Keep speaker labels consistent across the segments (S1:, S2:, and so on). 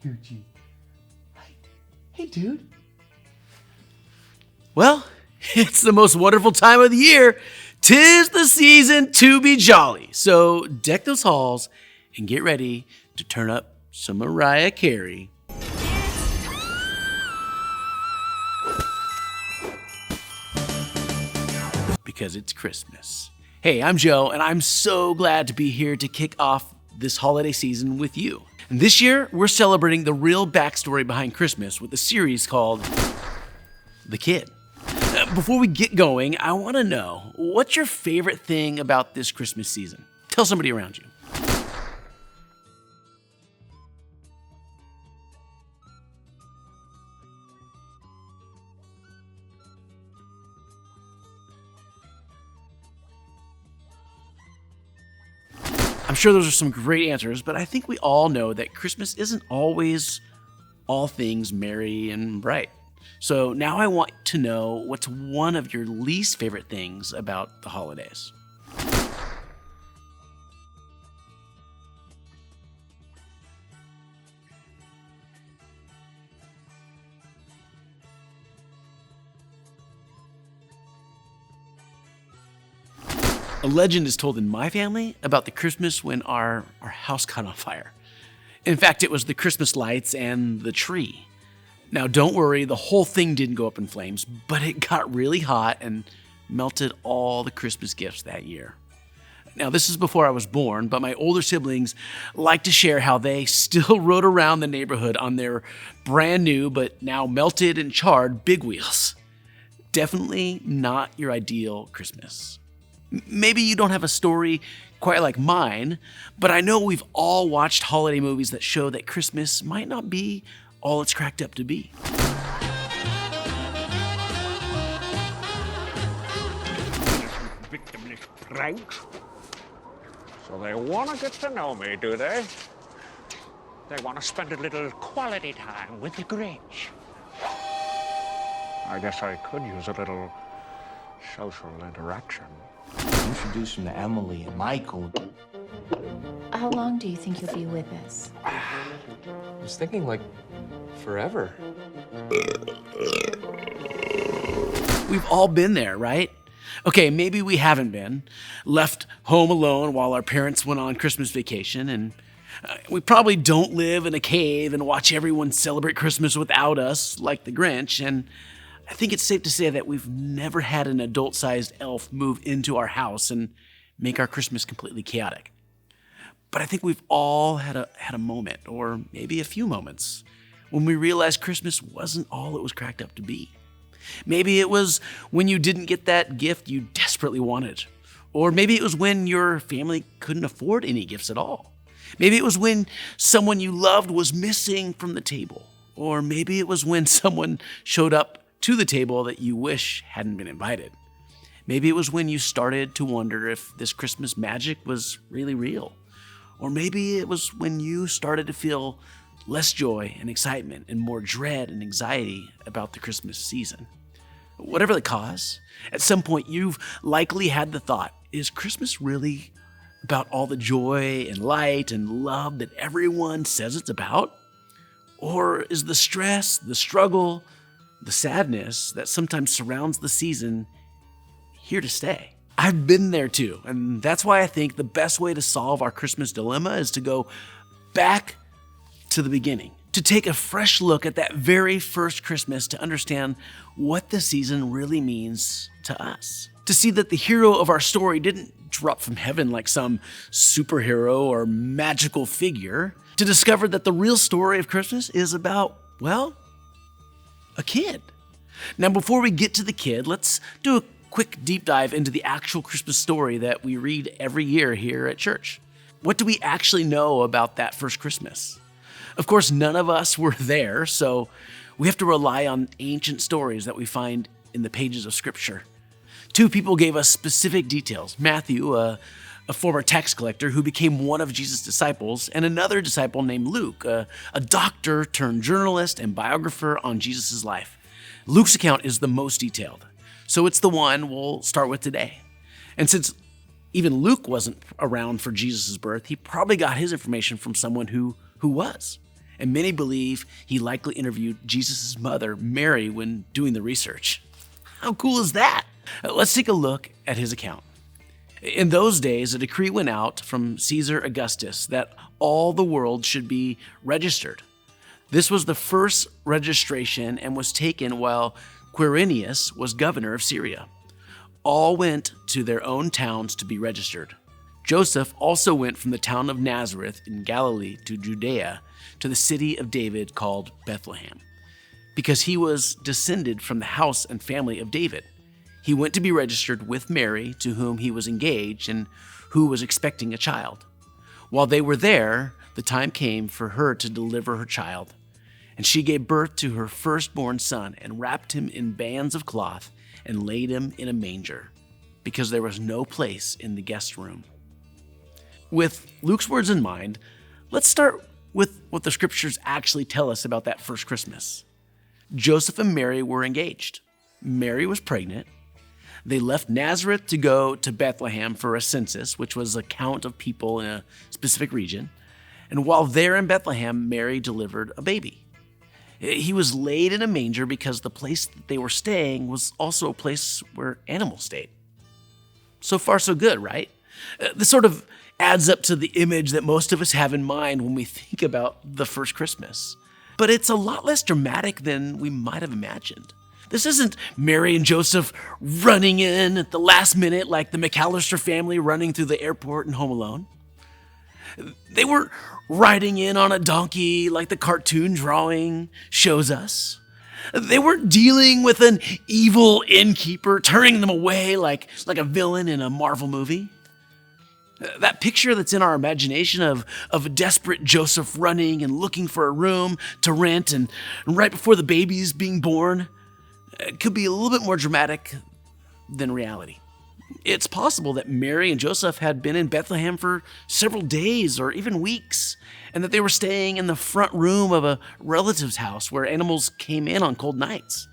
S1: Gucci. Hey, dude.
S2: Well, it's the most wonderful time of the year. 'Tis the season to be jolly. So deck those halls and get ready to turn up some Mariah Carey. Because it's Christmas. Hey, I'm Joe, and I'm so glad to be here to kick off this holiday season with you. And this year, we're celebrating the real backstory behind Christmas with a series called The Kid. Before we get going, I want to know, what's your favorite thing about this Christmas season? Tell somebody around you. I'm sure those are some great answers, but I think we all know that Christmas isn't always all things merry and bright. So now I want to know, what's one of your least favorite things about the holidays? A legend is told in my family about the Christmas when our house caught on fire. In fact, it was the Christmas lights and the tree. Now, don't worry, the whole thing didn't go up in flames, but it got really hot and melted all the Christmas gifts that year. Now, this is before I was born, but my older siblings like to share how they still rode around the neighborhood on their brand new, but now melted and charred big wheels. Definitely not your ideal Christmas. Maybe you don't have a story quite like mine, but I know we've all watched holiday movies that show that Christmas might not be all it's cracked up to be.
S3: Victimless pranks. So they want to get to know me, do they? They want to spend a little quality time with the Grinch. I guess I could use a little social interaction.
S1: Introduce him to Emily and Michael.
S4: How long do you think you'll be with us?
S5: I was thinking like forever.
S2: We've all been there, right? Okay, maybe we haven't been. Left home alone while our parents went on Christmas vacation, and we probably don't live in a cave and watch everyone celebrate Christmas without us, like the Grinch, and I think it's safe to say that we've never had an adult-sized elf move into our house and make our Christmas completely chaotic. But I think we've all had a moment, or maybe a few moments, when we realized Christmas wasn't all it was cracked up to be. Maybe it was when you didn't get that gift you desperately wanted. Or maybe it was when your family couldn't afford any gifts at all. Maybe it was when someone you loved was missing from the table. Or maybe it was when someone showed up to the table that you wish hadn't been invited. Maybe it was when you started to wonder if this Christmas magic was really real. Or maybe it was when you started to feel less joy and excitement and more dread and anxiety about the Christmas season. Whatever the cause, at some point you've likely had the thought, is Christmas really about all the joy and light and love that everyone says it's about? Or is the stress, the struggle, the sadness that sometimes surrounds the season here to stay? I've been there too, and that's why I think the best way to solve our Christmas dilemma is to go back to the beginning, to take a fresh look at that very first Christmas to understand what the season really means to us. To see that the hero of our story didn't drop from heaven like some superhero or magical figure. To discover that the real story of Christmas is about, well, a kid. Now, before we get to the kid, let's do a quick deep dive into the actual Christmas story that we read every year here at church. What do we actually know about that first Christmas? Of course, none of us were there, so we have to rely on ancient stories that we find in the pages of Scripture. Two people gave us specific details. Matthew, a a former tax collector who became one of Jesus' disciples, and another disciple named Luke, a doctor turned journalist and biographer on Jesus' life. Luke's account is the most detailed, so it's the one we'll start with today. And since even Luke wasn't around for Jesus' birth, he probably got his information from someone who was. And many believe he likely interviewed Jesus' mother, Mary, when doing the research. How cool is that? Let's take a look at his account. In those days, a decree went out from Caesar Augustus that all the world should be registered. This was the first registration and was taken while Quirinius was governor of Syria. All went to their own towns to be registered. Joseph also went from the town of Nazareth in Galilee to Judea to the city of David called Bethlehem, because he was descended from the house and family of David. He went to be registered with Mary, to whom he was engaged and who was expecting a child. While they were there, the time came for her to deliver her child. And she gave birth to her firstborn son and wrapped him in bands of cloth and laid him in a manger, because there was no place in the guest room. With Luke's words in mind, let's start with what the scriptures actually tell us about that first Christmas. Joseph and Mary were engaged. Mary was pregnant. They left Nazareth to go to Bethlehem for a census, which was a count of people in a specific region. And while there in Bethlehem, Mary delivered a baby. He was laid in a manger because the place that they were staying was also a place where animals stayed. So far, so good, right? This sort of adds up to the image that most of us have in mind when we think about the first Christmas. But it's a lot less dramatic than we might have imagined. This isn't Mary and Joseph running in at the last minute like the McAllister family running through the airport in Home Alone. They weren't riding in on a donkey like the cartoon drawing shows us. They weren't dealing with an evil innkeeper turning them away like a villain in a Marvel movie. That picture that's in our imagination of a desperate Joseph running and looking for a room to rent and right before the baby's being born could be a little bit more dramatic than reality. It's possible that Mary and Joseph had been in Bethlehem for several days or even weeks, and that they were staying in the front room of a relative's house where animals came in on cold nights.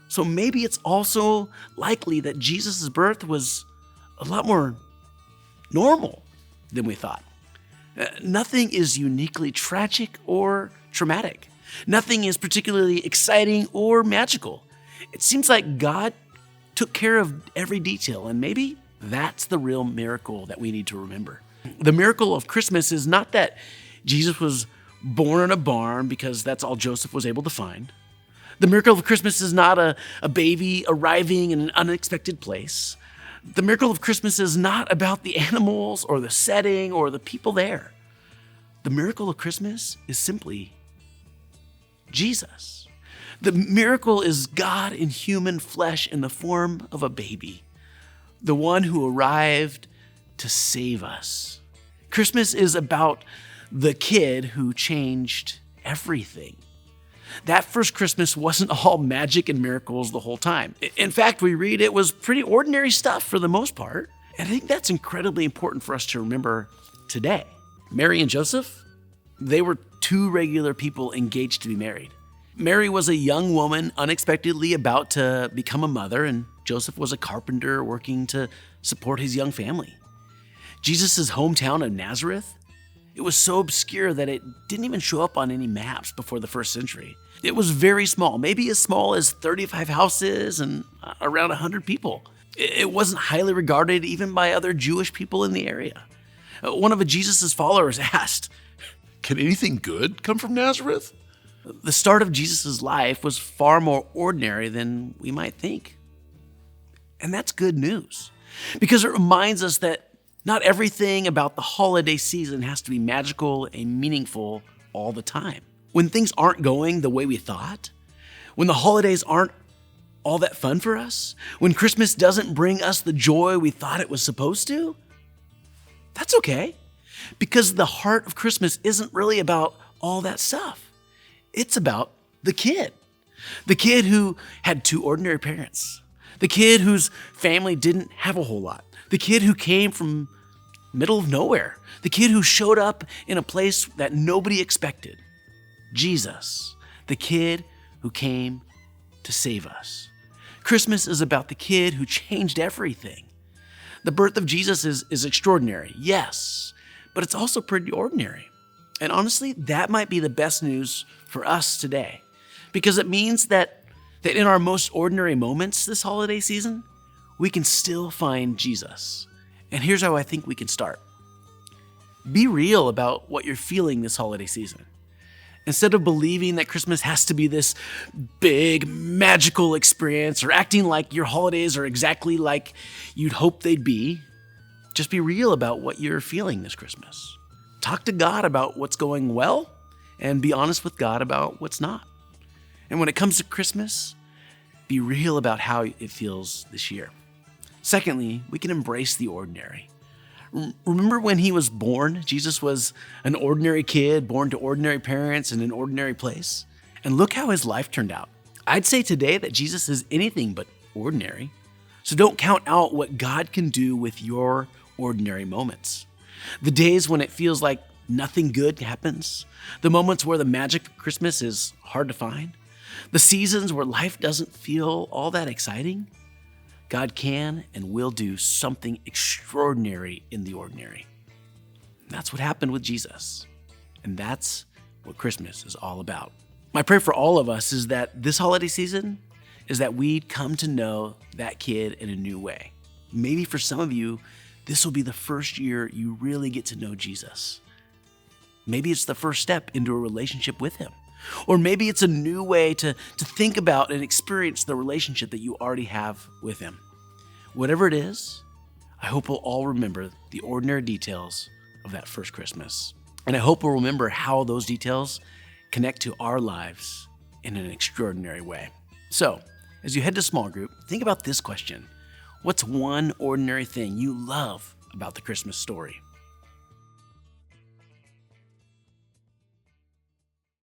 S2: So maybe it's also likely that Jesus' birth was a lot more normal than we thought. Nothing is uniquely tragic or traumatic. Nothing is particularly exciting or magical. It seems like God took care of every detail, and maybe that's the real miracle that we need to remember. The miracle of Christmas is not that Jesus was born in a barn because that's all Joseph was able to find. The miracle of Christmas is not a baby arriving in an unexpected place. The miracle of Christmas is not about the animals or the setting or the people there. The miracle of Christmas is simply Jesus. The miracle is God in human flesh in the form of a baby, the one who arrived to save us. Christmas is about the kid who changed everything. That first Christmas wasn't all magic and miracles the whole time. In fact, we read it was pretty ordinary stuff for the most part. And I think that's incredibly important for us to remember today. Mary and Joseph, they were two regular people engaged to be married. Mary was a young woman unexpectedly about to become a mother, and Joseph was a carpenter working to support his young family. Jesus' hometown of Nazareth, it was so obscure that it didn't even show up on any maps before the first century. It was very small, maybe as small as 35 houses and around 100 people. It wasn't highly regarded even by other Jewish people in the area. One of Jesus' followers asked,
S6: "Can anything good come from Nazareth?"
S2: The start of Jesus' life was far more ordinary than we might think. And that's good news, because it reminds us that not everything about the holiday season has to be magical and meaningful all the time. When things aren't going the way we thought, when the holidays aren't all that fun for us, when Christmas doesn't bring us the joy we thought it was supposed to, that's okay, because the heart of Christmas isn't really about all that stuff. It's about the kid who had two ordinary parents, the kid whose family didn't have a whole lot, the kid who came from middle of nowhere, the kid who showed up in a place that nobody expected. Jesus, the kid who came to save us. Christmas is about the kid who changed everything. The birth of Jesus is extraordinary, yes, but it's also pretty ordinary. And honestly, that might be the best news for us today, because it means that in our most ordinary moments this holiday season, we can still find Jesus. And here's how I think we can start. Be real about what you're feeling this holiday season. Instead of believing that Christmas has to be this big, magical experience or acting like your holidays are exactly like you'd hope they'd be, just be real about what you're feeling this Christmas. Talk to God about what's going well and be honest with God about what's not. And when it comes to Christmas, be real about how it feels this year. Secondly, we can embrace the ordinary. Remember when he was born? Jesus was an ordinary kid, born to ordinary parents in an ordinary place. And look how his life turned out. I'd say today that Jesus is anything but ordinary. So don't count out what God can do with your ordinary moments. The days when it feels like nothing good happens. The moments where the magic of Christmas is hard to find. The seasons where life doesn't feel all that exciting. God can and will do something extraordinary in the ordinary. And that's what happened with Jesus. And that's what Christmas is all about. My prayer for all of us is that this holiday season is that we'd come to know that kid in a new way. Maybe for some of you, this will be the first year you really get to know Jesus. Maybe it's the first step into a relationship with him. Or maybe it's a new way to think about and experience the relationship that you already have with him. Whatever it is, I hope we'll all remember the ordinary details of that first Christmas. And I hope we'll remember how those details connect to our lives in an extraordinary way. So, as you head to small group, think about this question. What's one ordinary thing you love about the Christmas story?